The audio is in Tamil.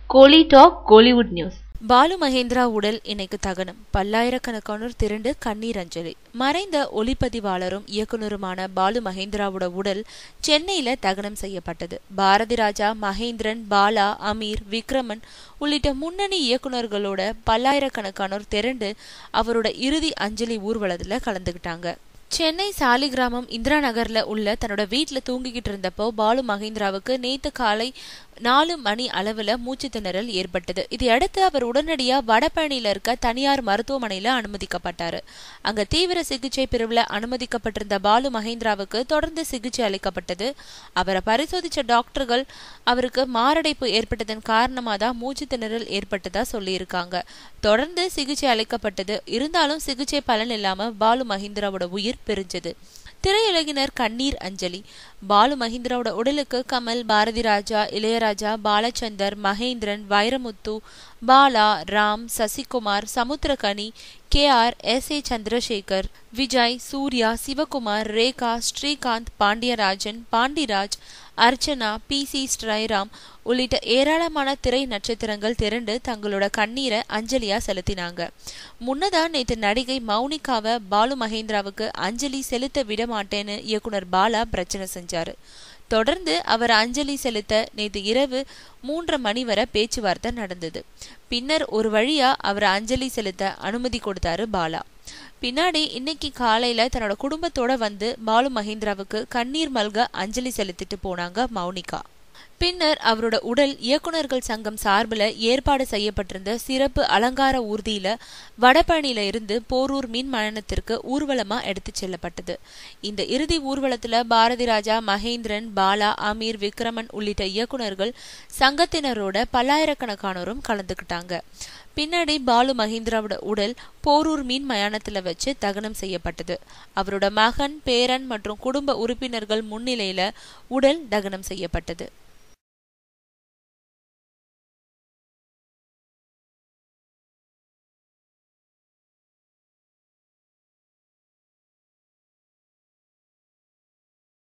கோலி டாக் கோலிவுட் நியூஸ். பாலு மகேந்திரா உடல் இன்னைக்கு தகனம். பல்லாயிரக்கணக்கானோர் திரண்டு கண்ணீர் அஞ்சலி. மறைந்த ஒளிப்பதிவாளரும் இயக்குனருமான பாலு மகேந்திராவோட உடல் சென்னையில தகனம் செய்யப்பட்டது. பாரதி ராஜா, மகேந்திரன், பாலா, அமீர், விக்ரமன் உள்ளிட்ட முன்னணி இயக்குனர்களோட பல்லாயிரக்கணக்கானோர் திரண்டு அவரோட இறுதி அஞ்சலி ஊர்வலத்துல கலந்துகிட்டாங்க. சென்னை சாலிகிராமம் இந்திரா நகர்ல உள்ள தன்னோட வீட்டுல தூங்கிக்கிட்டு இருந்தப்போ பாலு மகேந்திராவுக்கு நேத்து காலை 4 மணி அளவுல மூச்சு திணறல் ஏற்பட்டது. இதையடுத்து அவர் உடனடியா வடபழனியில இருக்க தனியார் மருத்துவமனையில அனுமதிக்கப்பட்டாரு. அங்க தீவிர சிகிச்சை பிரிவுல அனுமதிக்கப்பட்டிருந்த பாலு மகேந்திராவுக்கு தொடர்ந்து சிகிச்சை அளிக்கப்பட்டது. அவரை பரிசோதிச்ச டாக்டர்கள் அவருக்கு மாரடைப்பு ஏற்பட்டதன் காரணமா தான் மூச்சு திணறல் ஏற்பட்டதா சொல்லியிருக்காங்க. தொடர்ந்து சிகிச்சை அளிக்கப்பட்டது. இருந்தாலும் சிகிச்சை பலன் இல்லாம பாலு மகேந்திராவோட உயிர் பிரிஞ்சது. திரையுலகினர் கண்ணீர் அஞ்சலி. பாலு மகேந்திராவோட உடலுக்கு Kamal, Bharathi Raja, Ilaiyaraaja, Balachander, Mahendran, Vairamuthu, Bala, Ram, Sasikumar, Samuthirakani, KR, SA Chandrasekhar, Vijay, Surya, Sivakumar, Rekha, Srikanth, Pandiarajan, Pandiraj, Archana, PC Sriram உள்ளிட்ட ஏராளமான திரை நட்சத்திரங்கள் திரண்டு தங்களோட கண்ணீரை அஞ்சலியா செலுத்தினாங்க. முன்னதா நேற்று நடிகை மௌனிகாவை பாலு மகேந்திராவுக்கு அஞ்சலி செலுத்த விட மாட்டேன்னு இயக்குனர் பாலா பிரச்சனை செஞ்சாரு. தொடர்ந்து அவர் அஞ்சலி செலுத்த நேற்று இரவு 3:30 மணி வரை பேச்சுவார்த்தை நடந்தது. பின்னர் ஒரு வழியா அவர் அஞ்சலி செலுத்த அனுமதி கொடுத்தாரு பாலா. பின்னாடி இன்னைக்கு காலையில தன்னோட குடும்பத்தோட வந்து பாலு மகேந்திராவுக்கு கண்ணீர் மல்க அஞ்சலி செலுத்திட்டு போனாங்க மௌனிகா. பின்னர் அவரோட உடல் இயக்குனர்கள் சங்கம் சார்பில் ஏற்பாடு செய்யப்பட்டிருந்த சிறப்பு அலங்கார ஊர்தியில வடபழனியில இருந்து போரூர் மின் மயானத்திற்கு ஊர்வலமா எடுத்து செல்லப்பட்டது. இந்த இறுதி ஊர்வலத்துல பாரதி ராஜா, மகேந்திரன், பாலா, அமீர், விக்ரமன் உள்ளிட்ட இயக்குனர்கள் சங்கத்தினரோட பல்லாயிரக்கணக்கானோரும் கலந்துக்கிட்டாங்க. பின்னாடி பாலு மகேந்திராவோட உடல் போரூர் மின் மயானத்துல வச்சு தகனம் செய்யப்பட்டது. அவரோட மகன், பேரன் மற்றும் குடும்ப உறுப்பினர்கள் முன்னிலையில உடல் தகனம் செய்யப்பட்டது.